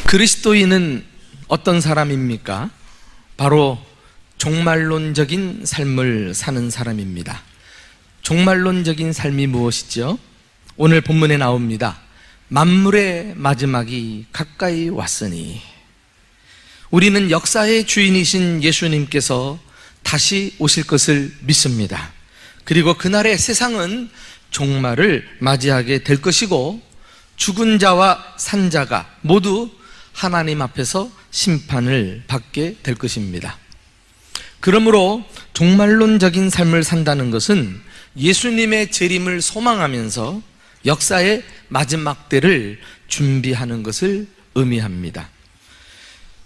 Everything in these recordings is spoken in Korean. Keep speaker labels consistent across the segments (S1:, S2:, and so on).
S1: 그리스도인은 어떤 사람입니까? 바로 종말론적인 삶을 사는 사람입니다. 종말론적인 삶이 무엇이죠? 오늘 본문에 나옵니다. 만물의 마지막이 가까이 왔으니. 우리는 역사의 주인이신 예수님께서 다시 오실 것을 믿습니다. 그리고 그날에 세상은 종말을 맞이하게 될 것이고, 죽은 자와 산 자가 모두 하나님 앞에서 심판을 받게 될 것입니다. 그러므로 종말론적인 삶을 산다는 것은 예수님의 재림을 소망하면서 역사의 마지막 때를 준비하는 것을 의미합니다.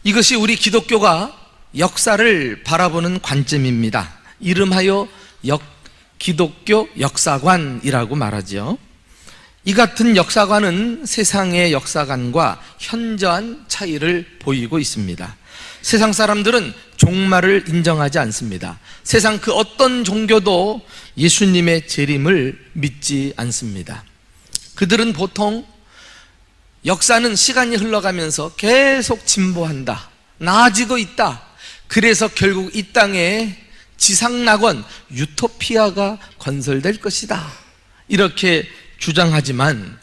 S1: 이것이 우리 기독교가 역사를 바라보는 관점입니다. 이름하여 기독교 역사관이라고 말하죠. 이 같은 역사관은 세상의 역사관과 현저한 차이를 보이고 있습니다. 세상 사람들은 종말을 인정하지 않습니다. 세상 그 어떤 종교도 예수님의 재림을 믿지 않습니다. 그들은 보통 역사는 시간이 흘러가면서 계속 진보한다, 나아지고 있다, 그래서 결국 이 땅에 지상낙원 유토피아가 건설될 것이다, 이렇게 주장하지만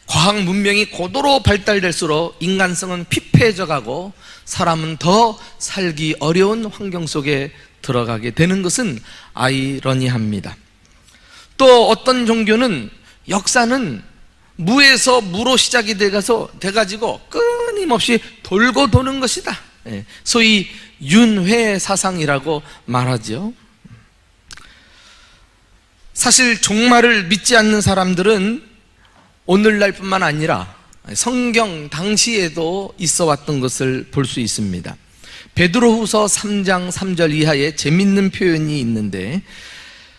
S1: 과학 문명이 고도로 발달될수록 인간성은 피폐해져 가고 사람은 더 살기 어려운 환경 속에 들어가게 되는 것은 아이러니합니다. 또 어떤 종교는 역사는 무에서 무로 시작이 돼가지고 끊임없이 돌고 도는 것이다, 소위 윤회 사상이라고 말하죠. 사실 종말을 믿지 않는 사람들은 오늘날뿐만 아니라 성경 당시에도 있어 왔던 것을 볼 수 있습니다. 베드로후서 3장 3절 이하에 재밌는 표현이 있는데,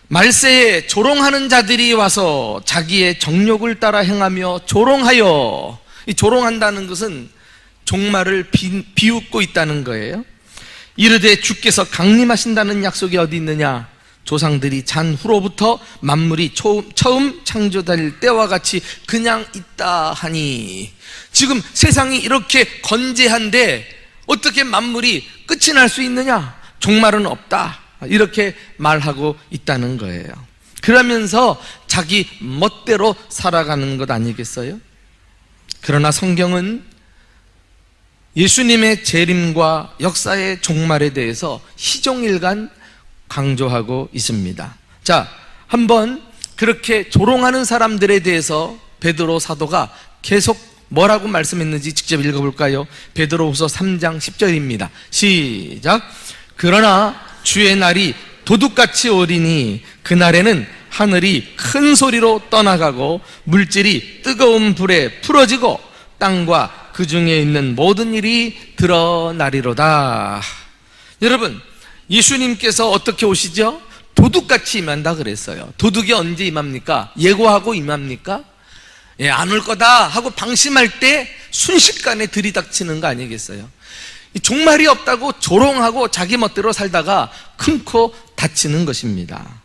S1: 말세에 조롱하는 자들이 와서 자기의 정욕을 따라 행하며 조롱하여, 이 조롱한다는 것은 종말을 비웃고 있다는 거예요. 이르되 주께서 강림하신다는 약속이 어디 있느냐? 조상들이 잔 후로부터 만물이 처음 창조될 때와 같이 그냥 있다 하니. 지금 세상이 이렇게 건재한데 어떻게 만물이 끝이 날 수 있느냐? 종말은 없다, 이렇게 말하고 있다는 거예요. 그러면서 자기 멋대로 살아가는 것 아니겠어요? 그러나 성경은 예수님의 재림과 역사의 종말에 대해서 희종일관 강조하고 있습니다. 자, 한번 그렇게 조롱하는 사람들에 대해서 베드로 사도가 계속 뭐라고 말씀했는지 직접 읽어볼까요? 베드로후서 3장 10절입니다. 시작. 그러나 주의 날이 도둑같이 오리니 그날에는 하늘이 큰 소리로 떠나가고 물질이 뜨거운 불에 풀어지고 땅과 그 중에 있는 모든 일이 드러나리로다. 여러분, 예수님께서 어떻게 오시죠? 도둑같이 임한다 그랬어요. 도둑이 언제 임합니까? 예고하고 임합니까? 안 올 거다 하고 방심할 때 순식간에 들이닥치는 거 아니겠어요? 종말이 없다고 조롱하고 자기 멋대로 살다가 큰코 다치는 것입니다.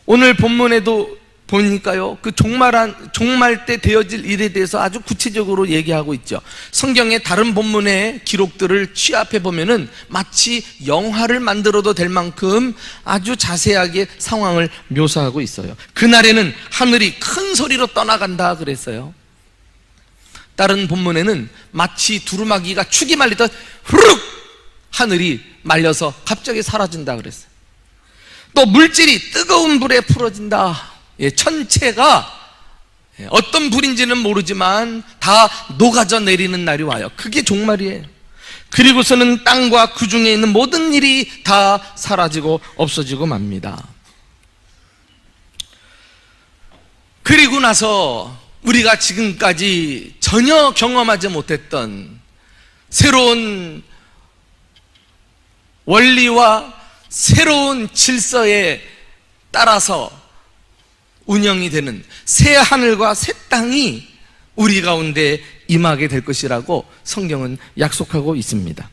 S1: 오늘 본문에도 보니까요, 그 종말 때 되어질 일에 대해서 아주 구체적으로 얘기하고 있죠. 성경의 다른 본문의 기록들을 취합해 보면은 마치 영화를 만들어도 될 만큼 아주 자세하게 상황을 묘사하고 있어요. 그날에는 하늘이 큰 소리로 떠나간다 그랬어요. 다른 본문에는 마치 두루마기가 축이 말리듯 후룩 하늘이 말려서 갑자기 사라진다 그랬어요. 또 물질이 뜨거운 불에 풀어진다. 천체가 어떤 불인지는 모르지만 다 녹아져 내리는 날이 와요. 그게 종말이에요. 그리고서는 땅과 그 중에 있는 모든 일이 다 사라지고 없어지고 맙니다. 그리고 나서 우리가 지금까지 전혀 경험하지 못했던 새로운 원리와 새로운 질서에 따라서 운영이 되는 새 하늘과 새 땅이 우리 가운데 임하게 될 것이라고 성경은 약속하고 있습니다.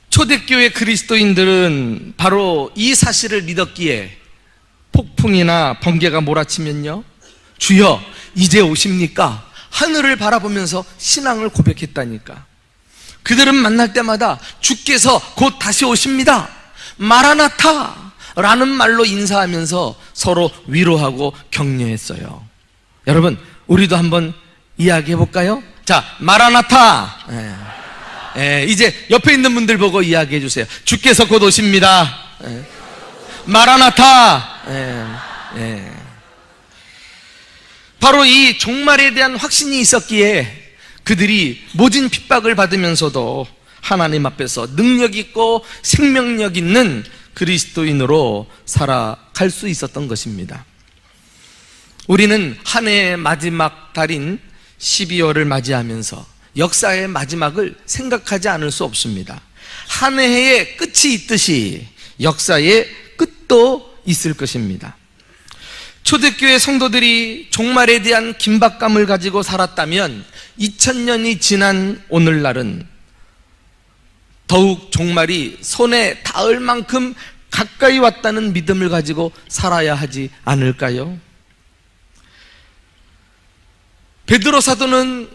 S1: 초대교회 그리스도인들은 바로 이 사실을 믿었기에 폭풍이나 번개가 몰아치면요, 주여 이제 오십니까? 하늘을 바라보면서 신앙을 고백했다니까. 그들은 만날 때마다 주께서 곧 다시 오십니다, 마라나타 라는 말로 인사하면서 서로 위로하고 격려했어요. 여러분, 우리도 한번 이야기해 볼까요? 자, 마라나타. 이제 옆에 있는 분들 보고 이야기해 주세요. 주께서 곧 오십니다. 마라나타. 바로 이 종말에 대한 확신이 있었기에 그들이 모진 핍박을 받으면서도 하나님 앞에서 능력 있고 생명력 있는 그리스도인으로 살아갈 수 있었던 것입니다. 우리는 한 해의 마지막 달인 12월을 맞이하면서 역사의 마지막을 생각하지 않을 수 없습니다. 한 해의 끝이 있듯이 역사의 끝도 있을 것입니다. 초대교회 성도들이 종말에 대한 긴박감을 가지고 살았다면 2000년이 지난 오늘날은 더욱 종말이 손에 닿을 만큼 가까이 왔다는 믿음을 가지고 살아야 하지 않을까요? 베드로 사도는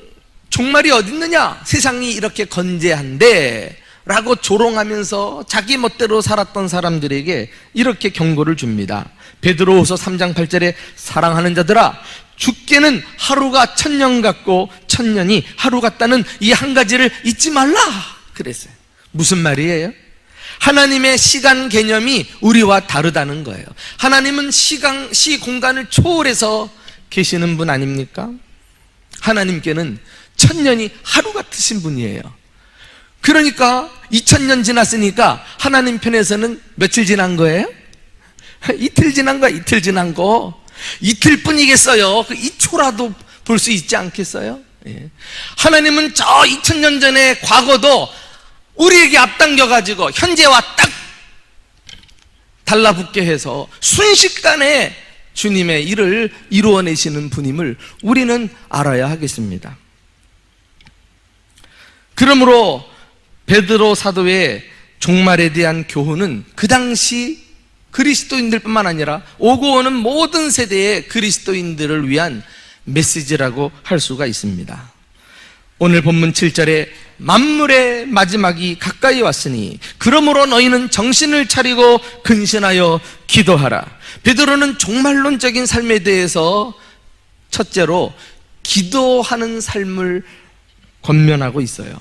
S1: 종말이 어딨느냐, 세상이 이렇게 건재한데 라고 조롱하면서 자기 멋대로 살았던 사람들에게 이렇게 경고를 줍니다. 베드로후서 3장 8절에 사랑하는 자들아, 죽게는 하루가 1000년 같고 1000년이 하루 같다는 이 한 가지를 잊지 말라 그랬어요. 무슨 말이에요? 하나님의 시간 개념이 우리와 다르다는 거예요. 하나님은 시공간을 초월해서 계시는 분 아닙니까? 하나님께는 1000년이 하루 같으신 분이에요. 그러니까 2000년 지났으니까 하나님 편에서는 며칠 지난 거예요? 이틀 지난 거야. 이틀 지난 거. 이틀뿐이겠어요. 그 2초라도 볼 수 있지 않겠어요? 하나님은 저 2000년 전의 과거도 우리에게 앞당겨가지고 현재와 딱 달라붙게 해서 순식간에 주님의 일을 이루어내시는 분임을 우리는 알아야 하겠습니다. 그러므로 베드로 사도의 종말에 대한 교훈은 그 당시 그리스도인들뿐만 아니라 오고 오는 모든 세대의 그리스도인들을 위한 메시지라고 할 수가 있습니다. 오늘 본문 7절에 만물의 마지막이 가까이 왔으니 그러므로 너희는 정신을 차리고 근신하여 기도하라. 베드로는 종말론적인 삶에 대해서 첫째로 기도하는 삶을 권면하고 있어요.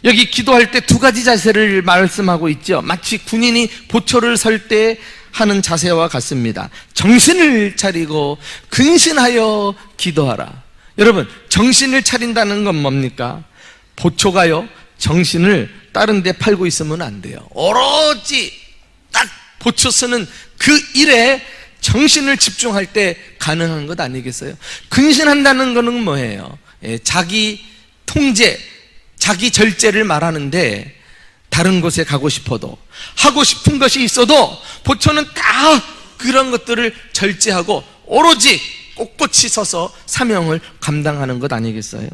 S1: 여기 기도할 때 두 가지 자세를 말씀하고 있죠. 마치 군인이 보초를 설 때 하는 자세와 같습니다. 정신을 차리고 근신하여 기도하라. 여러분, 정신을 차린다는 건 뭡니까? 보초가요, 정신을 다른 데 팔고 있으면 안 돼요. 오로지 딱 보초 쓰는 그 일에 정신을 집중할 때 가능한 것 아니겠어요? 근신한다는 거는 뭐예요? 자기 통제, 자기 절제를 말하는데 다른 곳에 가고 싶어도, 하고 싶은 것이 있어도 보초는 다 그런 것들을 절제하고 오로지 꼿꼿이 서서 사명을 감당하는 것 아니겠어요?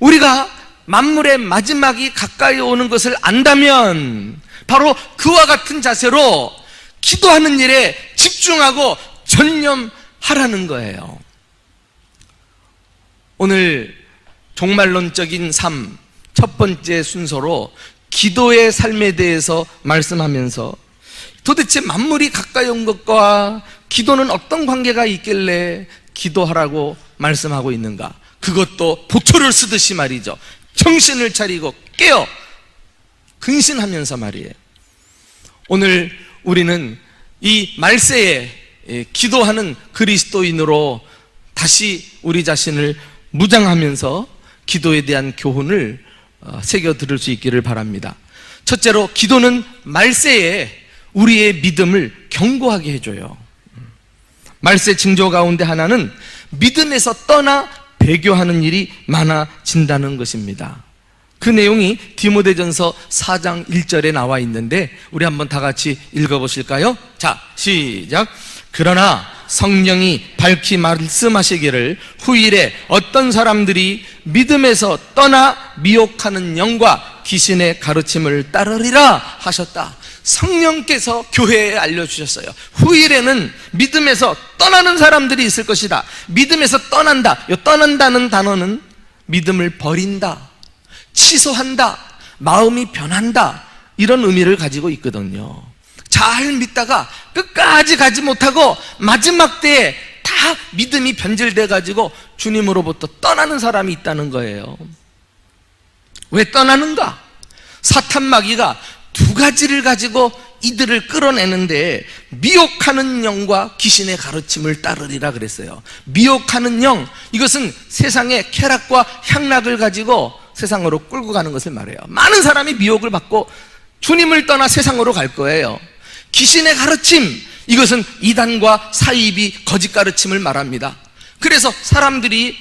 S1: 우리가 만물의 마지막이 가까이 오는 것을 안다면 바로 그와 같은 자세로 기도하는 일에 집중하고 전념하라는 거예요. 오늘 종말론적인 삶 첫 번째 순서로 기도의 삶에 대해서 말씀하면서 도대체 만물이 가까이 온 것과 기도는 어떤 관계가 있길래 기도하라고 말씀하고 있는가? 그것도 보초를 쓰듯이 말이죠. 정신을 차리고 깨어 근신하면서 말이에요. 오늘 우리는 이 말세에 기도하는 그리스도인으로 다시 우리 자신을 무장하면서 기도에 대한 교훈을 새겨 들을 수 있기를 바랍니다. 첫째로, 기도는 말세에 우리의 믿음을 견고하게 해줘요. 말세 징조 가운데 하나는 믿음에서 떠나 배교하는 일이 많아진다는 것입니다. 그 내용이 디모데전서 4장 1절에 나와 있는데 우리 한번 다 같이 읽어보실까요? 자, 시작. 그러나 성령이 밝히 말씀하시기를 후일에 어떤 사람들이 믿음에서 떠나 미혹하는 영과 귀신의 가르침을 따르리라 하셨다. 성령께서 교회에 알려주셨어요. 후일에는 믿음에서 떠나는 사람들이 있을 것이다. 믿음에서 떠난다. 이 떠난다는 단어는 믿음을 버린다, 취소한다, 마음이 변한다, 이런 의미를 가지고 있거든요. 잘 믿다가 끝까지 가지 못하고 마지막 때에 다 믿음이 변질돼 가지고 주님으로부터 떠나는 사람이 있다는 거예요. 왜 떠나는가? 사탄 마귀가 두 가지를 가지고 이들을 끌어내는데, 미혹하는 영과 귀신의 가르침을 따르리라 그랬어요. 미혹하는 영, 이것은 세상의 쾌락과 향락을 가지고 세상으로 끌고 가는 것을 말해요. 많은 사람이 미혹을 받고 주님을 떠나 세상으로 갈 거예요. 귀신의 가르침, 이것은 이단과 사이비 거짓 가르침을 말합니다. 그래서 사람들이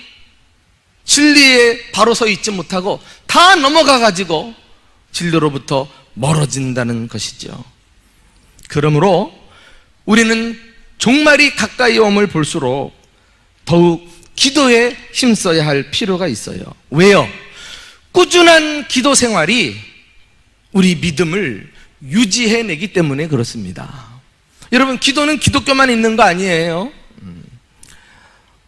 S1: 진리에 바로 서 있지 못하고 다 넘어가 가지고 진리로부터 멀어진다는 것이죠. 그러므로 우리는 종말이 가까이 옴을 볼수록 더욱 기도에 힘써야 할 필요가 있어요. 왜요? 꾸준한 기도 생활이 우리 믿음을 유지해내기 때문에 그렇습니다. 여러분, 기도는 기독교만 있는 거 아니에요.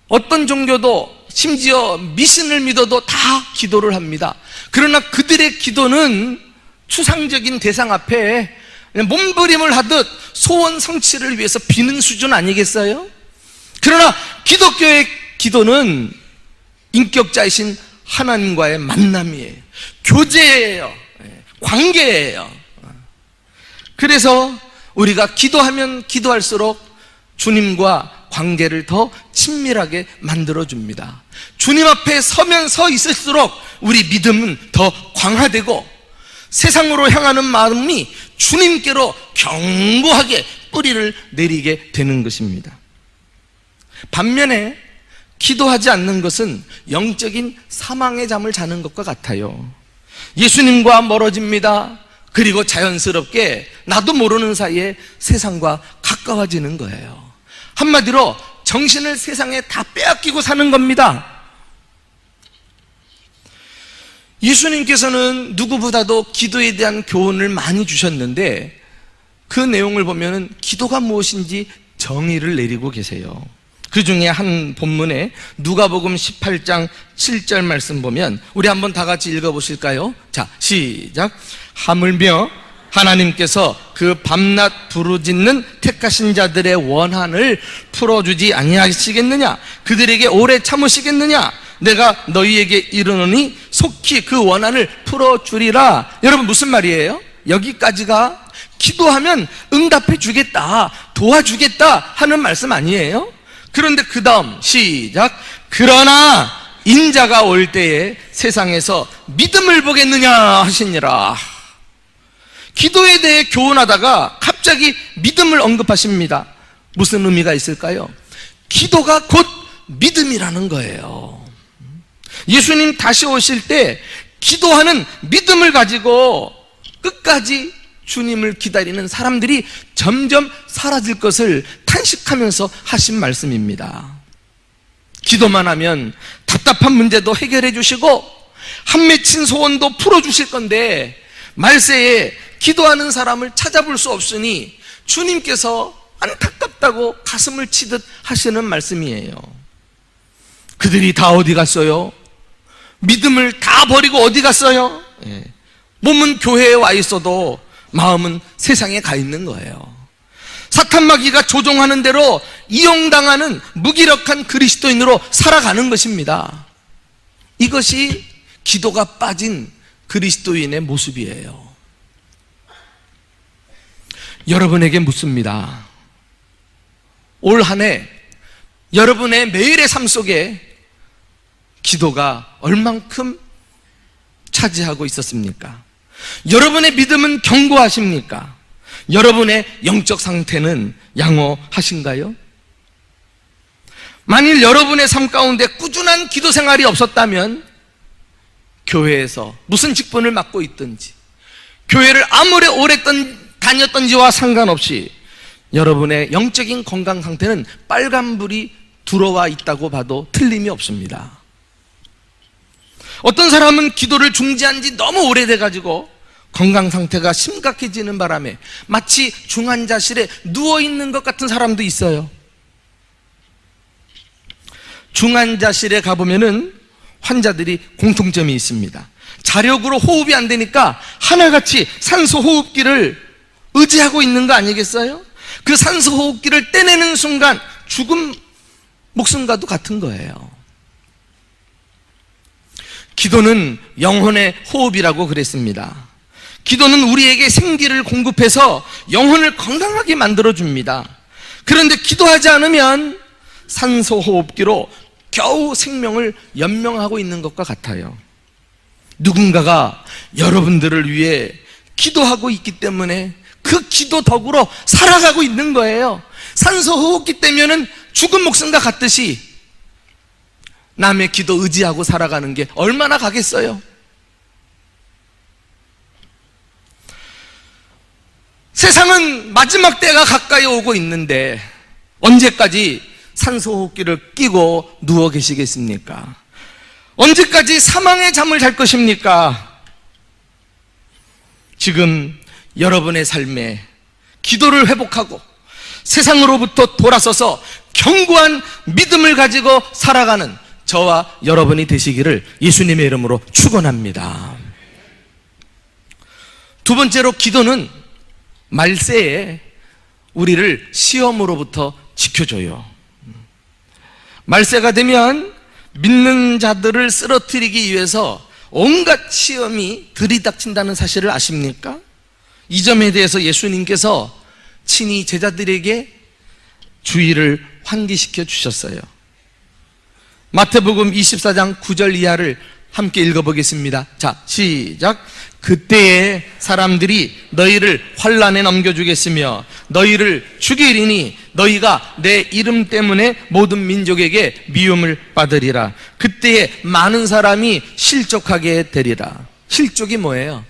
S1: 어떤 종교도, 심지어 미신을 믿어도 다 기도를 합니다. 그러나 그들의 기도는 추상적인 대상 앞에 몸부림을 하듯 소원 성취를 위해서 비는 수준 아니겠어요? 그러나 기독교의 기도는 인격자이신 하나님과의 만남이에요. 교제예요. 관계예요. 그래서 우리가 기도하면 기도할수록 주님과 관계를 더 친밀하게 만들어줍니다. 주님 앞에 서면 서 있을수록 우리 믿음은 더 강화되고 세상으로 향하는 마음이 주님께로 견고하게 뿌리를 내리게 되는 것입니다. 반면에 기도하지 않는 것은 영적인 사망의 잠을 자는 것과 같아요. 예수님과 멀어집니다. 그리고 자연스럽게 나도 모르는 사이에 세상과 가까워지는 거예요. 한마디로 정신을 세상에 다 빼앗기고 사는 겁니다. 예수님께서는 누구보다도 기도에 대한 교훈을 많이 주셨는데, 그 내용을 보면 기도가 무엇인지 정의를 내리고 계세요. 그 중에 한 본문에 누가복음 18장 7절 말씀 보면, 우리 한번 다 같이 읽어보실까요? 자, 시작. 하물며 하나님께서 그 밤낮 부르짖는 택하신 자들의 원한을 풀어주지 아니하시겠느냐? 그들에게 오래 참으시겠느냐? 내가 너희에게 이르노니 속히 그 원한을 풀어주리라. 여러분, 무슨 말이에요? 여기까지가 기도하면 응답해 주겠다, 도와주겠다 하는 말씀 아니에요? 그런데 그 다음 시작. 그러나 인자가 올 때에 세상에서 믿음을 보겠느냐 하시니라. 기도에 대해 교훈하다가 갑자기 믿음을 언급하십니다. 무슨 의미가 있을까요? 기도가 곧 믿음이라는 거예요. 예수님 다시 오실 때 기도하는 믿음을 가지고 끝까지 주님을 기다리는 사람들이 점점 사라질 것을 탄식하면서 하신 말씀입니다. 기도만 하면 답답한 문제도 해결해 주시고 한 맺힌 소원도 풀어주실 건데, 말세에 기도하는 사람을 찾아볼 수 없으니 주님께서 안타깝다고 가슴을 치듯 하시는 말씀이에요. 그들이 다 어디 갔어요? 믿음을 다 버리고 어디 갔어요? 몸은 교회에 와 있어도 마음은 세상에 가 있는 거예요. 사탄 마귀가 조종하는 대로 이용당하는 무기력한 그리스도인으로 살아가는 것입니다. 이것이 기도가 빠진 그리스도인의 모습이에요. 여러분에게 묻습니다. 올 한 해 여러분의 매일의 삶 속에 기도가 얼만큼 차지하고 있었습니까? 여러분의 믿음은 견고하십니까? 여러분의 영적 상태는 양호하신가요? 만일 여러분의 삶 가운데 꾸준한 기도 생활이 없었다면, 교회에서 무슨 직분을 맡고 있든지, 교회를 아무리 오래 다녔던지와 상관없이 여러분의 영적인 건강 상태는 빨간불이 들어와 있다고 봐도 틀림이 없습니다. 어떤 사람은 기도를 중지한 지 너무 오래돼가지고 건강 상태가 심각해지는 바람에 마치 중환자실에 누워있는 것 같은 사람도 있어요. 중환자실에 가보면은 환자들이 공통점이 있습니다. 자력으로 호흡이 안 되니까 하나같이 산소 호흡기를 의지하고 있는 거 아니겠어요? 그 산소 호흡기를 떼내는 순간 죽음 목숨과도 같은 거예요. 기도는 영혼의 호흡이라고 그랬습니다. 기도는 우리에게 생기를 공급해서 영혼을 건강하게 만들어줍니다. 그런데 기도하지 않으면 산소 호흡기로 겨우 생명을 연명하고 있는 것과 같아요. 누군가가 여러분들을 위해 기도하고 있기 때문에 그 기도 덕으로 살아가고 있는 거예요. 산소 호흡기 때문에는 죽은 목숨과 같듯이 남의 기도 의지하고 살아가는 게 얼마나 가겠어요? 세상은 마지막 때가 가까이 오고 있는데 언제까지 산소호흡기를 끼고 누워 계시겠습니까? 언제까지 사망의 잠을 잘 것입니까? 지금 여러분의 삶에 기도를 회복하고 세상으로부터 돌아서서 견고한 믿음을 가지고 살아가는 저와 여러분이 되시기를 예수님의 이름으로 축원합니다. 두 번째로 기도는 말세에 우리를 시험으로부터 지켜줘요. 말세가 되면 믿는 자들을 쓰러뜨리기 위해서 온갖 시험이 들이닥친다는 사실을 아십니까? 이 점에 대해서 예수님께서 친히 제자들에게 주의를 환기시켜 주셨어요. 마태복음 24장 9절 이하를 함께 읽어보겠습니다. 자, 시작. 그때에 사람들이 너희를 환난에 넘겨주겠으며 너희를 죽이리니 너희가 내 이름 때문에 모든 민족에게 미움을 받으리라. 그때에 많은 사람이 실족하게 되리라. 실족이 뭐예요?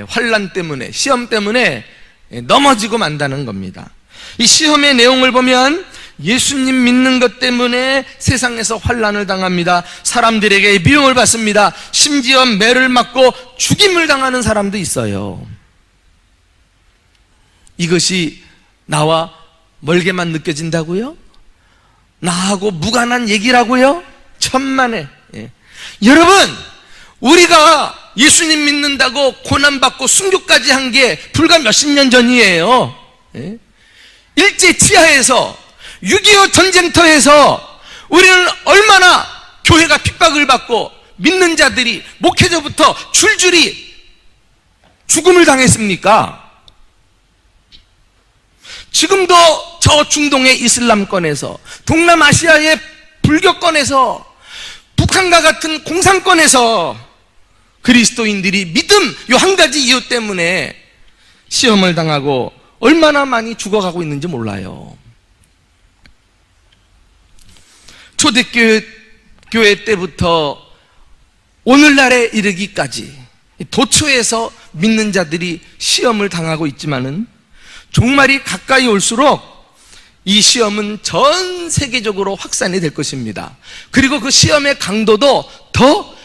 S1: 환난 때문에, 시험 때문에 넘어지고 만다는 겁니다. 이 시험의 내용을 보면 예수님 믿는 것 때문에 세상에서 환난을 당합니다. 사람들에게 미움을 받습니다. 심지어 매를 맞고 죽임을 당하는 사람도 있어요. 이것이 나와 멀게만 느껴진다고요? 나하고 무관한 얘기라고요? 천만에. 여러분, 우리가 예수님 믿는다고 고난받고 순교까지 한 게 불과 몇십 년 전이에요. 일제 치하에서 6.25 전쟁터에서 우리는 얼마나 교회가 핍박을 받고 믿는 자들이 목회자부터 줄줄이 죽음을 당했습니까? 지금도 저 중동의 이슬람권에서, 동남아시아의 불교권에서, 북한과 같은 공산권에서 그리스도인들이 믿음 요 한 가지 이유 때문에 시험을 당하고 얼마나 많이 죽어가고 있는지 몰라요. 초대교회 때부터 오늘날에 이르기까지 도처에서 믿는 자들이 시험을 당하고 있지만은 종말이 가까이 올수록 이 시험은 전 세계적으로 확산이 될 것입니다. 그리고 그 시험의 강도도 더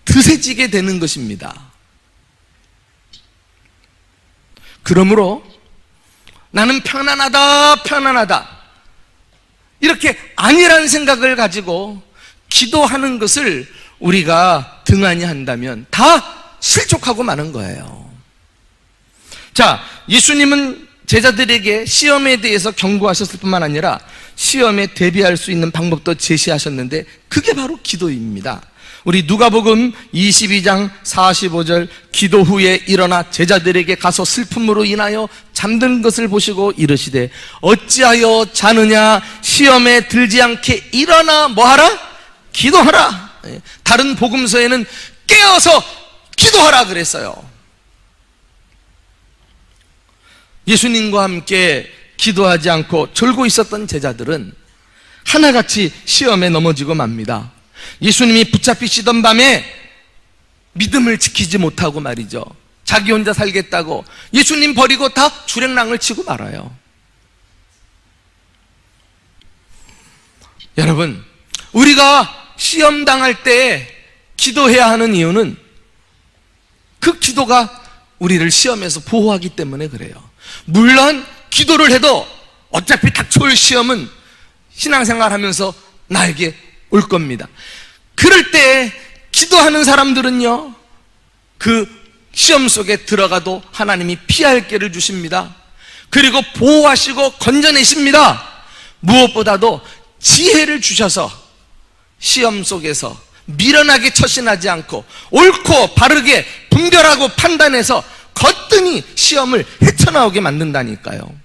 S1: 드세지게 되는 것입니다. 그러므로 나는 편안하다 이렇게 아니라는 생각을 가지고 기도하는 것을 우리가 등한히 한다면 다 실족하고 마는 거예요. 자, 예수님은 제자들에게 시험에 대해서 경고하셨을 뿐만 아니라 시험에 대비할 수 있는 방법도 제시하셨는데 그게 바로 기도입니다. 우리 누가복음 22장 45절, 기도 후에 일어나 제자들에게 가서 슬픔으로 인하여 잠든 것을 보시고 이르시되 어찌하여 자느냐, 시험에 들지 않게 일어나 뭐하라? 기도하라. 다른 복음서에는 깨어서 기도하라 그랬어요. 예수님과 함께 기도하지 않고 졸고 있었던 제자들은 하나같이 시험에 넘어지고 맙니다. 예수님이 붙잡히시던 밤에 믿음을 지키지 못하고 말이죠, 자기 혼자 살겠다고 예수님 버리고 다 주랭랑을 치고 말아요. 여러분, 우리가 시험 당할 때 기도해야 하는 이유는 그 기도가 우리를 시험에서 보호하기 때문에 그래요. 물론 기도를 해도 어차피 닥쳐올 시험은 신앙생활 하면서 나에게 올 겁니다. 그럴 때 기도하는 사람들은요, 그 시험 속에 들어가도 하나님이 피할 길을 주십니다. 그리고 보호하시고 건져내십니다. 무엇보다도 지혜를 주셔서 시험 속에서 미련하게 처신하지 않고 옳고 바르게 분별하고 판단해서 거뜬히 시험을 헤쳐나오게 만든다니까요.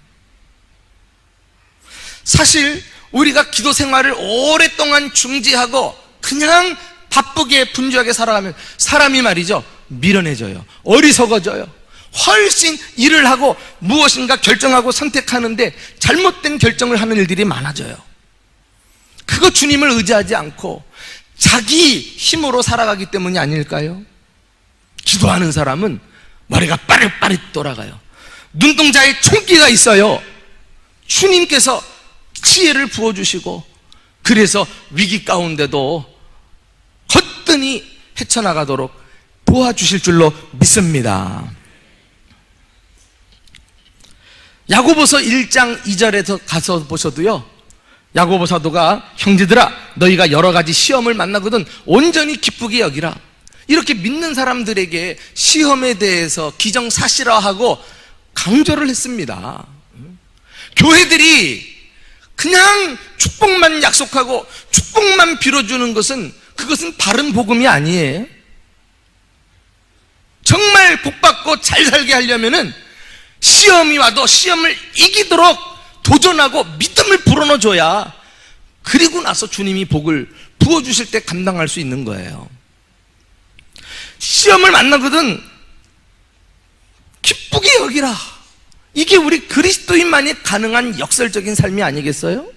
S1: 사실 우리가 기도 생활을 오랫동안 중지하고 그냥 바쁘게 분주하게 살아가면 사람이 말이죠, 미련해져요. 어리석어져요. 훨씬 일을 하고 무엇인가 결정하고 선택하는데 잘못된 결정을 하는 일들이 많아져요. 그거 주님을 의지하지 않고 자기 힘으로 살아가기 때문이 아닐까요? 기도하는 사람은 머리가 빠릿빠릿 돌아가요. 눈동자에 총기가 있어요. 주님께서 지혜를 부어주시고 그래서 위기 가운데도 거뜬히 헤쳐나가도록 도와주실 줄로 믿습니다. 야고보서 1장 2절에서 가서 보셔도요, 야고보 사도가 형제들아 너희가 여러 가지 시험을 만나거든 온전히 기쁘게 여기라, 이렇게 믿는 사람들에게 시험에 대해서 기정사실화하고 강조를 했습니다. 교회들이 그냥 축복만 약속하고 축복만 빌어주는 것은 그것은 바른 복음이 아니에요. 정말 복받고 잘 살게 하려면은 시험이 와도 시험을 이기도록 도전하고 믿음을 불어넣어줘야 그리고 나서 주님이 복을 부어주실 때 감당할 수 있는 거예요. 시험을 만나거든 기쁘게 여기라, 이게 우리 그리스도인만이 가능한 역설적인 삶이 아니겠어요?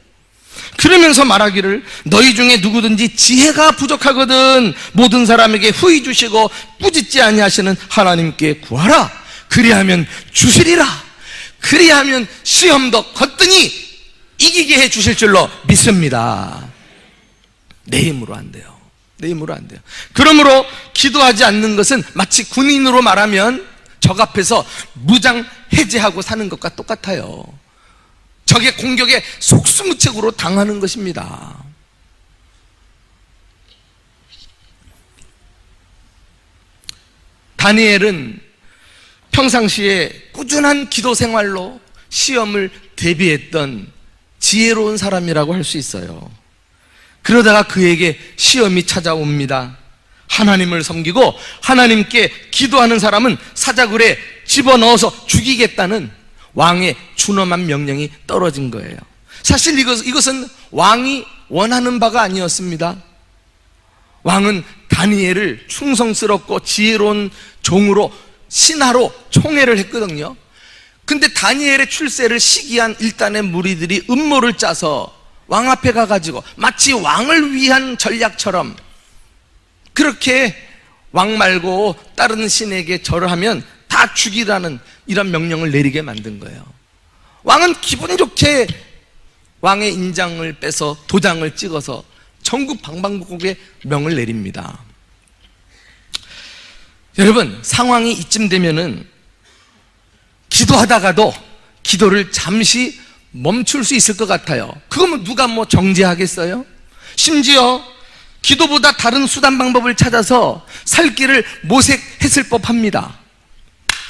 S1: 그러면서 말하기를 너희 중에 누구든지 지혜가 부족하거든 모든 사람에게 후히 주시고 꾸짖지 아니하시는 하나님께 구하라, 그리하면 주시리라. 그리하면 시험도 거뜬히 이기게 해 주실 줄로 믿습니다. 내 힘으로 안 돼요. 내 힘으로 안 돼요. 그러므로 기도하지 않는 것은 마치 군인으로 말하면 적 앞에서 무장 해제하고 사는 것과 똑같아요. 적의 공격에 속수무책으로 당하는 것입니다. 다니엘은 평상시에 꾸준한 기도 생활로 시험을 대비했던 지혜로운 사람이라고 할 수 있어요. 그러다가 그에게 시험이 찾아옵니다. 하나님을 섬기고 하나님께 기도하는 사람은 사자굴에 집어넣어서 죽이겠다는 왕의 준엄한 명령이 떨어진 거예요. 사실 이것은 왕이 원하는 바가 아니었습니다. 왕은 다니엘을 충성스럽고 지혜로운 종으로 신하로 총애를 했거든요. 근데 다니엘의 출세를 시기한 일단의 무리들이 음모를 짜서 왕 앞에 가가지고 마치 왕을 위한 전략처럼 그렇게 왕 말고 다른 신에게 절을 하면 다 죽이라는 이런 명령을 내리게 만든 거예요. 왕은 기분 좋게 왕의 인장을 빼서 도장을 찍어서 전국 방방곡곡에 명을 내립니다. 여러분, 상황이 이쯤 되면은 기도하다가도 기도를 잠시 멈출 수 있을 것 같아요. 그거면 누가 정죄하겠어요? 심지어 기도보다 다른 수단 방법을 찾아서 살 길을 모색했을 법합니다.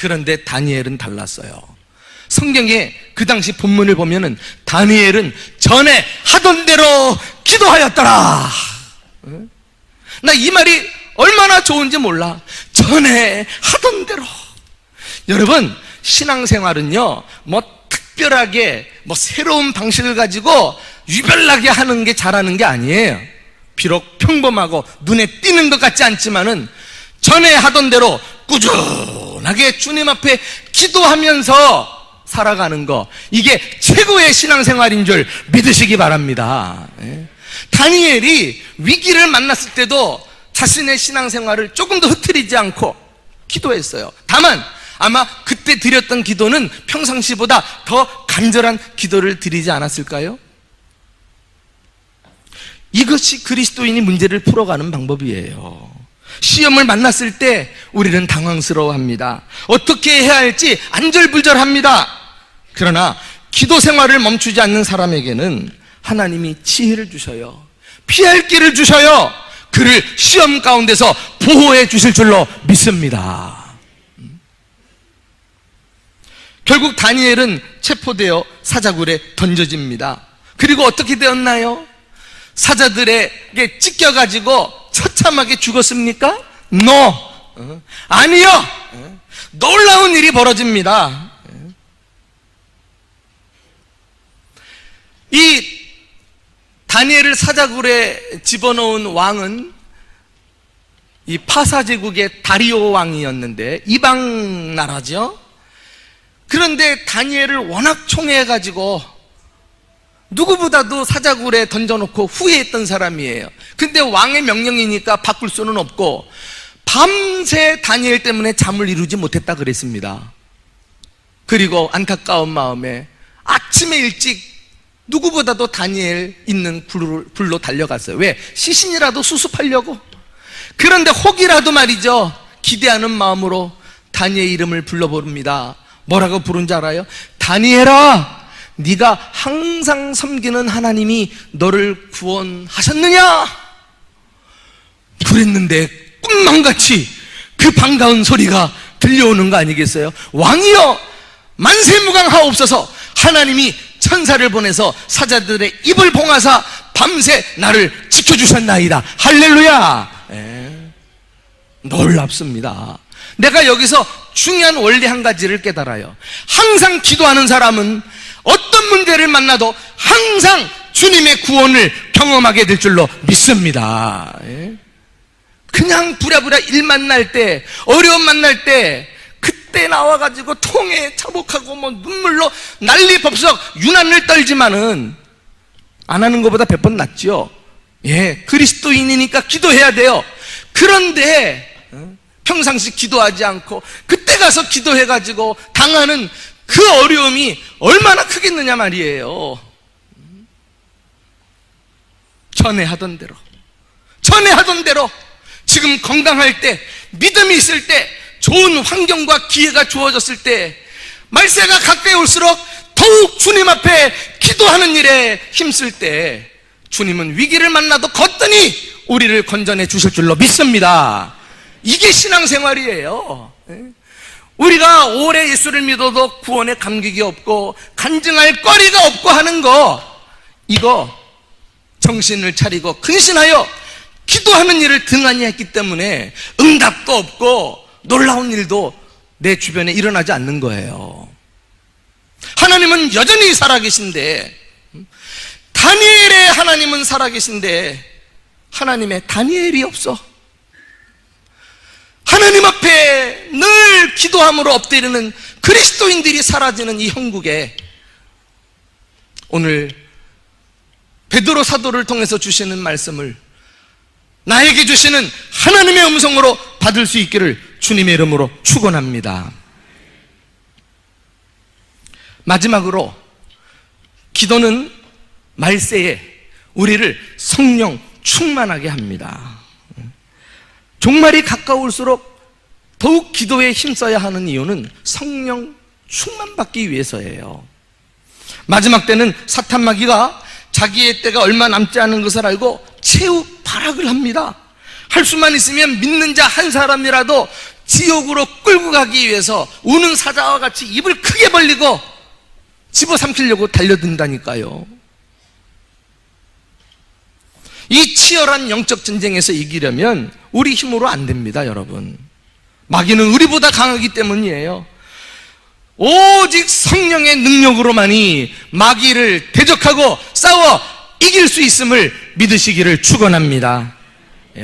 S1: 그런데 다니엘은 달랐어요. 성경에 그 당시 본문을 보면은 다니엘은 전에 하던 대로 기도하였더라. 나 이 말이 얼마나 좋은지 몰라. 전에 하던 대로. 여러분, 신앙생활은요 특별하게 새로운 방식을 가지고 유별나게 하는 게 잘하는 게 아니에요. 비록 평범하고 눈에 띄는 것 같지 않지만은 전에 하던 대로 꾸준하게 주님 앞에 기도하면서 살아가는 거, 이게 최고의 신앙생활인 줄 믿으시기 바랍니다. 다니엘이 위기를 만났을 때도 자신의 신앙생활을 조금 더 흐트리지 않고 기도했어요. 다만 아마 그때 드렸던 기도는 평상시보다 더 간절한 기도를 드리지 않았을까요? 이것이 그리스도인이 문제를 풀어가는 방법이에요. 시험을 만났을 때 우리는 당황스러워합니다. 어떻게 해야 할지 안절부절합니다. 그러나 기도 생활을 멈추지 않는 사람에게는 하나님이 지혜를 주셔요. 피할 길을 주셔요. 그를 시험 가운데서 보호해 주실 줄로 믿습니다. 결국 다니엘은 체포되어 사자굴에 던져집니다. 그리고 어떻게 되었나요? 사자들에게 찢겨가지고 처참하게 죽었습니까? No. 아니요. 놀라운 일이 벌어집니다. 이 다니엘을 사자굴에 집어넣은 왕은 이 파사제국의 다리오 왕이었는데 이방 나라죠. 그런데 다니엘을 워낙 총애해가지고 누구보다도 사자굴에 던져놓고 후회했던 사람이에요. 근데 왕의 명령이니까 바꿀 수는 없고 밤새 다니엘 때문에 잠을 이루지 못했다 그랬습니다. 그리고 안타까운 마음에 아침에 일찍 누구보다도 다니엘 있는 불로 달려갔어요. 왜? 시신이라도 수습하려고. 그런데 혹이라도 말이죠, 기대하는 마음으로 다니엘 이름을 불러부릅니다. 뭐라고 부른지 알아요? 다니엘아, 네가 항상 섬기는 하나님이 너를 구원하셨느냐? 그랬는데 꿈만같이 그 반가운 소리가 들려오는 거 아니겠어요? 왕이여 만세무강하옵소서. 하나님이 천사를 보내서 사자들의 입을 봉하사 밤새 나를 지켜주셨나이다. 할렐루야. 놀랍습니다. 내가 여기서 중요한 원리 한 가지를 깨달아요. 항상 기도하는 사람은 어떤 문제를 만나도 항상 주님의 구원을 경험하게 될 줄로 믿습니다. 그냥 부랴부랴 일 만날 때, 어려움 만날 때 그때 나와가지고 통에 차복하고 뭐 눈물로 난리 법석 유난을 떨지만은 안 하는 것보다 100번 낫죠. 그리스도인이니까 기도해야 돼요. 그런데 평상시 기도하지 않고 그때 가서 기도해가지고 당하는 그 어려움이 얼마나 크겠느냐 말이에요. 전에 하던 대로 지금 건강할 때, 믿음이 있을 때, 좋은 환경과 기회가 주어졌을 때, 말세가 가까이 올수록 더욱 주님 앞에 기도하는 일에 힘쓸 때 주님은 위기를 만나도 거뜬히 우리를 건져내 주실 줄로 믿습니다. 이게 신앙생활이에요. 우리가 오래 예수를 믿어도 구원에 감격이 없고 간증할 거리가 없고 하는 거, 이거 정신을 차리고 근신하여 기도하는 일을 등한히 했기 때문에 응답도 없고 놀라운 일도 내 주변에 일어나지 않는 거예요. 하나님은 여전히 살아계신데, 다니엘의 하나님은 살아계신데 하나님의 다니엘이 없어. 하나님 앞에 늘 기도함으로 엎드리는 그리스도인들이 사라지는 이 형국에 오늘 베드로 사도를 통해서 주시는 말씀을 나에게 주시는 하나님의 음성으로 받을 수 있기를 주님의 이름으로 축원합니다. 마지막으로 기도는 말세에 우리를 성령 충만하게 합니다. 종말이 가까울수록 더욱 기도에 힘써야 하는 이유는 성령 충만받기 위해서예요. 마지막 때는 사탄 마귀가 자기의 때가 얼마 남지 않은 것을 알고 최후 발악을 합니다. 할 수만 있으면 믿는 자 한 사람이라도 지옥으로 끌고 가기 위해서 우는 사자와 같이 입을 크게 벌리고 집어삼키려고 달려든다니까요. 이 치열한 영적 전쟁에서 이기려면 우리 힘으로 안 됩니다, 여러분. 마귀는 우리보다 강하기 때문이에요. 오직 성령의 능력으로만이 마귀를 대적하고 싸워 이길 수 있음을 믿으시기를 축원합니다.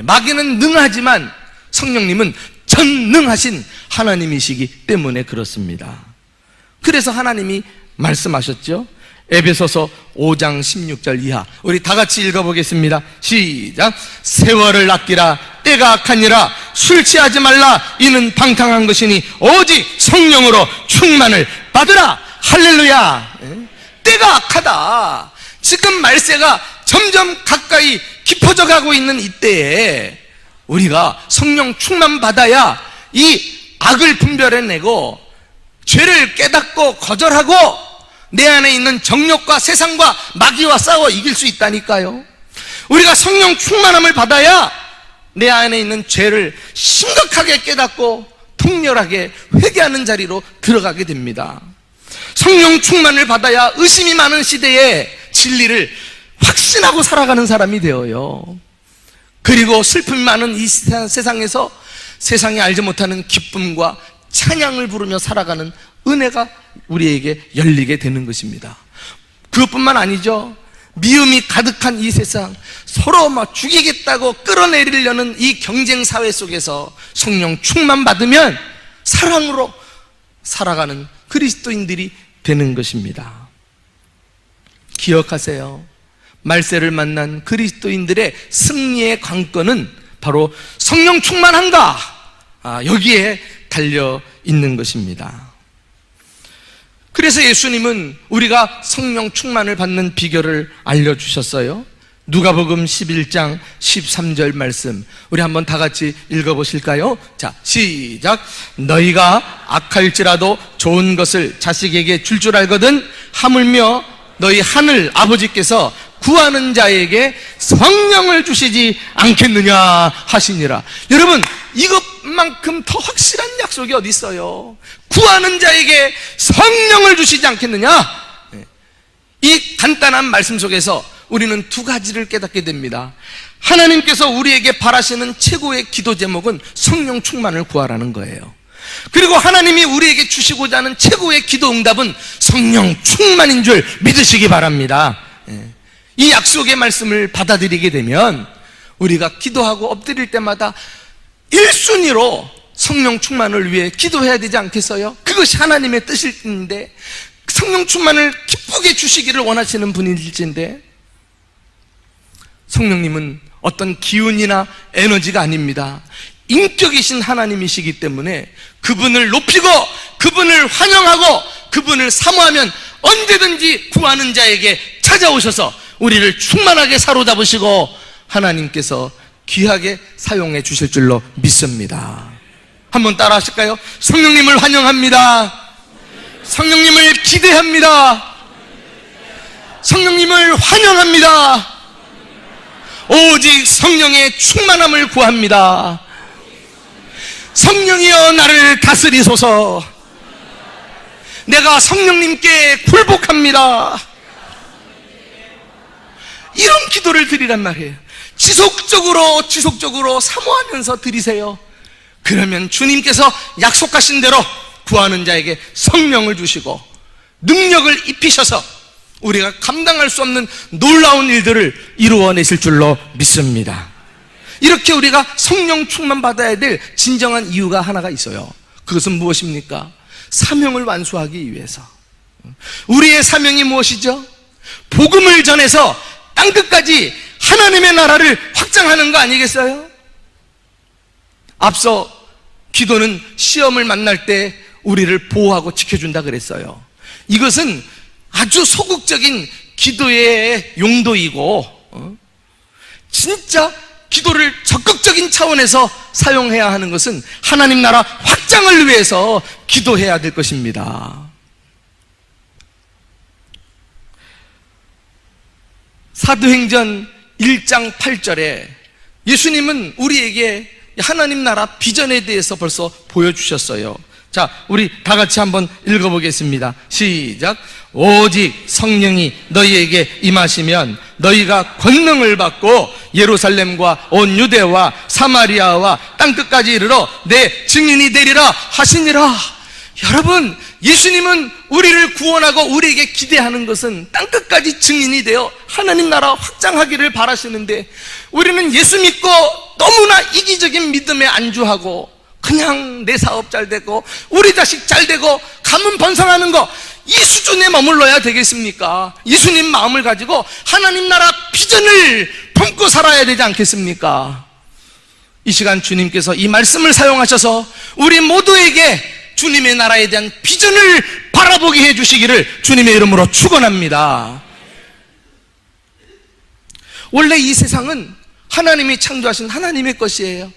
S1: 마귀는 능하지만 성령님은 전능하신 하나님이시기 때문에 그렇습니다. 그래서 하나님이 말씀하셨죠. 에베소서 5장 16절 이하, 우리 다 같이 읽어보겠습니다. 시작. 세월을 아끼라, 때가 악하니라. 술 취하지 말라, 이는 방탕한 것이니 오직 성령으로 충만을 받으라. 할렐루야. 때가 악하다. 지금 말세가 점점 가까이 깊어져 가고 있는 이때에 우리가 성령 충만 받아야 이 악을 분별해내고 죄를 깨닫고 거절하고 내 안에 있는 정욕과 세상과 마귀와 싸워 이길 수 있다니까요. 우리가 성령 충만함을 받아야 내 안에 있는 죄를 심각하게 깨닫고 통렬하게 회개하는 자리로 들어가게 됩니다. 성령 충만을 받아야 의심이 많은 시대에 진리를 확신하고 살아가는 사람이 되어요. 그리고 슬픔이 많은 이 세상에서 세상이 알지 못하는 기쁨과 찬양을 부르며 살아가는 은혜가 우리에게 열리게 되는 것입니다. 그것뿐만 아니죠. 미움이 가득한 이 세상, 서로 막 죽이겠다고 끌어내리려는 이 경쟁 사회 속에서 성령 충만 받으면 사랑으로 살아가는 그리스도인들이 되는 것입니다. 기억하세요. 말세를 만난 그리스도인들의 승리의 관건은 바로 성령 충만한가? 여기에 달려 있는 것입니다. 그래서 예수님은 우리가 성령 충만을 받는 비결을 알려주셨어요. 누가복음 11장 13절 말씀, 우리 한번 다 같이 읽어보실까요? 자, 시작. 너희가 악할지라도 좋은 것을 자식에게 줄 알거든 하물며 너희 하늘 아버지께서 구하는 자에게 성령을 주시지 않겠느냐 하시니라. 여러분, 이것만큼 더 확실한 약속이 어디 있어요? 구하는 자에게 성령을 주시지 않겠느냐? 이 간단한 말씀 속에서 우리는 두 가지를 깨닫게 됩니다. 하나님께서 우리에게 바라시는 최고의 기도 제목은 성령 충만을 구하라는 거예요. 그리고 하나님이 우리에게 주시고자 하는 최고의 기도 응답은 성령 충만인 줄 믿으시기 바랍니다. 이 약속의 말씀을 받아들이게 되면 우리가 기도하고 엎드릴 때마다 1순위로 성령 충만을 위해 기도해야 되지 않겠어요? 그것이 하나님의 뜻일 텐데, 성령 충만을 기쁘게 주시기를 원하시는 분일진데, 성령님은 어떤 기운이나 에너지가 아닙니다. 인격이신 하나님이시기 때문에 그분을 높이고 그분을 환영하고 그분을 사모하면 언제든지 구하는 자에게 찾아오셔서 우리를 충만하게 사로잡으시고 하나님께서 귀하게 사용해 주실 줄로 믿습니다. 한번 따라 하실까요? 성령님을 환영합니다. 성령님을 기대합니다. 성령님을 환영합니다. 오직 성령의 충만함을 구합니다. 성령이여 나를 다스리소서. 내가 성령님께 굴복합니다. 이런 기도를 드리란 말이에요. 지속적으로 사모하면서 드리세요. 그러면 주님께서 약속하신 대로 구하는 자에게 성령을 주시고 능력을 입히셔서 우리가 감당할 수 없는 놀라운 일들을 이루어내실 줄로 믿습니다. 이렇게 우리가 성령 충만 받아야 될 진정한 이유가 하나가 있어요. 그것은 무엇입니까? 사명을 완수하기 위해서. 우리의 사명이 무엇이죠? 복음을 전해서 땅끝까지 하나님의 나라를 확장하는 거 아니겠어요? 앞서 기도는 시험을 만날 때 우리를 보호하고 지켜준다 그랬어요. 이것은 아주 소극적인 기도의 용도이고, 진짜 기도를 적극적인 차원에서 사용해야 하는 것은 하나님 나라 확장을 위해서 기도해야 될 것입니다. 사도행전 1장 8절에 예수님은 우리에게 하나님 나라 비전에 대해서 벌써 보여주셨어요. 자, 우리 다 같이 한번 읽어보겠습니다. 시작. 오직 성령이 너희에게 임하시면 너희가 권능을 받고 예루살렘과 온 유대와 사마리아와 땅끝까지 이르러 내 증인이 되리라 하시니라. 여러분, 예수님은 우리를 구원하고 우리에게 기대하는 것은 땅끝까지 증인이 되어 하나님 나라 확장하기를 바라시는데, 우리는 예수 믿고 너무나 이기적인 믿음에 안주하고 그냥 내 사업 잘 되고 우리 자식 잘 되고 가문 번성하는 거, 이 수준에 머물러야 되겠습니까? 예수님 마음을 가지고 하나님 나라 비전을 품고 살아야 되지 않겠습니까? 이 시간 주님께서 이 말씀을 사용하셔서 우리 모두에게 주님의 나라에 대한 비전을 바라보게 해주시기를 주님의 이름으로 축원합니다. 원래 이 세상은 하나님이 창조하신 하나님의 것이에요.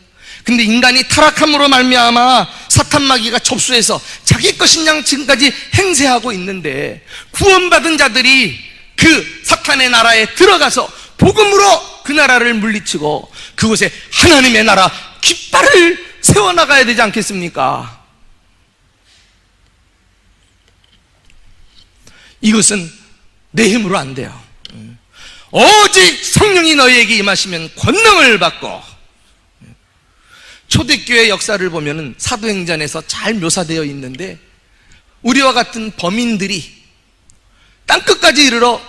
S1: 근데 인간이 타락함으로 말미암아 사탄 마귀가 접수해서 자기 것인 양 지금까지 행세하고 있는데, 구원받은 자들이 그 사탄의 나라에 들어가서 복음으로 그 나라를 물리치고 그곳에 하나님의 나라 깃발을 세워나가야 되지 않겠습니까? 이것은 내 힘으로 안 돼요. 오직 성령이 너희에게 임하시면 권능을 받고. 초대교회 역사를 보면은 사도행전에서 잘 묘사되어 있는데, 우리와 같은 범인들이 땅끝까지 이르러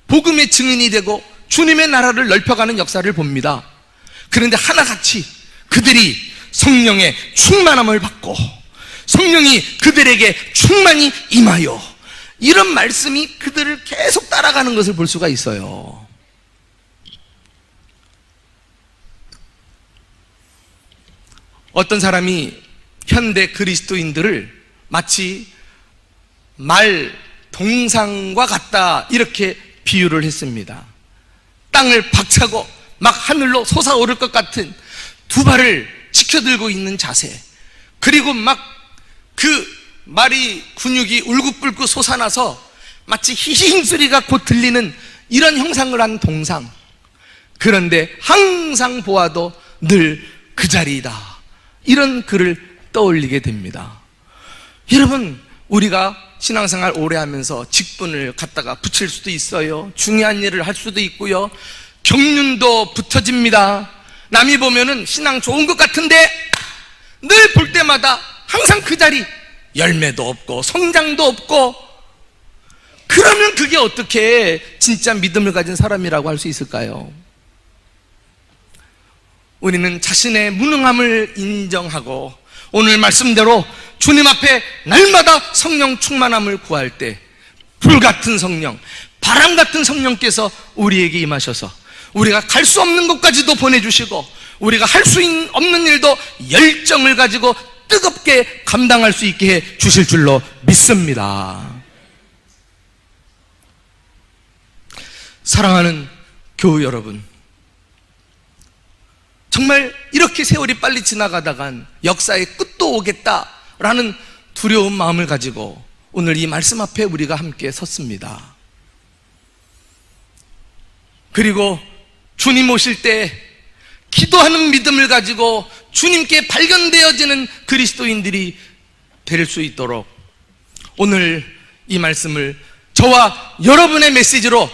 S1: 복음의 증인이 되고 주님의 나라를 넓혀가는 역사를 봅니다. 그런데 하나같이 그들이 성령의 충만함을 받고 성령이 그들에게 충만히 임하여, 이런 말씀이 그들을 계속 따라가는 것을 볼 수가 있어요. 어떤 사람이 현대 그리스도인들을 마치 말 동상과 같다, 이렇게 비유를 했습니다. 땅을 박차고 막 하늘로 솟아오를 것 같은 두 발을 지켜들고 있는 자세, 그리고 막 그 말이 근육이 울긋불긋 솟아나서 마치 히히히 소리가 곧 들리는 이런 형상을 한 동상. 그런데 항상 보아도 늘 그 자리이다, 이런 글을 떠올리게 됩니다. 여러분, 우리가 신앙생활 오래 하면서 직분을 갖다가 붙일 수도 있어요. 중요한 일을 할 수도 있고요. 경륜도 붙어집니다. 남이 보면은 신앙 좋은 것 같은데 늘 볼 때마다 항상 그 자리, 열매도 없고 성장도 없고, 그러면 그게 어떻게 진짜 믿음을 가진 사람이라고 할 수 있을까요? 우리는 자신의 무능함을 인정하고 오늘 말씀대로 주님 앞에 날마다 성령 충만함을 구할 때, 불같은 성령, 바람 같은 성령께서 우리에게 임하셔서 우리가 갈 수 없는 곳까지도 보내주시고, 우리가 할 수 없는 일도 열정을 가지고 뜨겁게 감당할 수 있게 해 주실 줄로 믿습니다. 사랑하는 교우 여러분, 정말 이렇게 세월이 빨리 지나가다간 역사의 끝도 오겠다라는 두려운 마음을 가지고 오늘 이 말씀 앞에 우리가 함께 섰습니다. 그리고 주님 오실 때 기도하는 믿음을 가지고 주님께 발견되어지는 그리스도인들이 될 수 있도록 오늘 이 말씀을 저와 여러분의 메시지로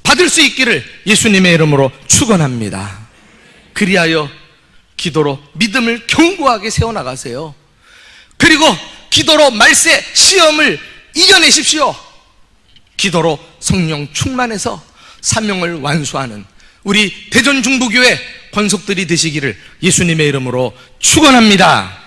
S1: 받을 수 있기를 예수님의 이름으로 축원합니다. 그리하여 기도로 믿음을 견고하게 세워나가세요. 그리고 기도로 말세 시험을 이겨내십시오. 기도로 성령 충만해서 사명을 완수하는 우리 대전중부교회 권속들이 되시기를 예수님의 이름으로 축원합니다.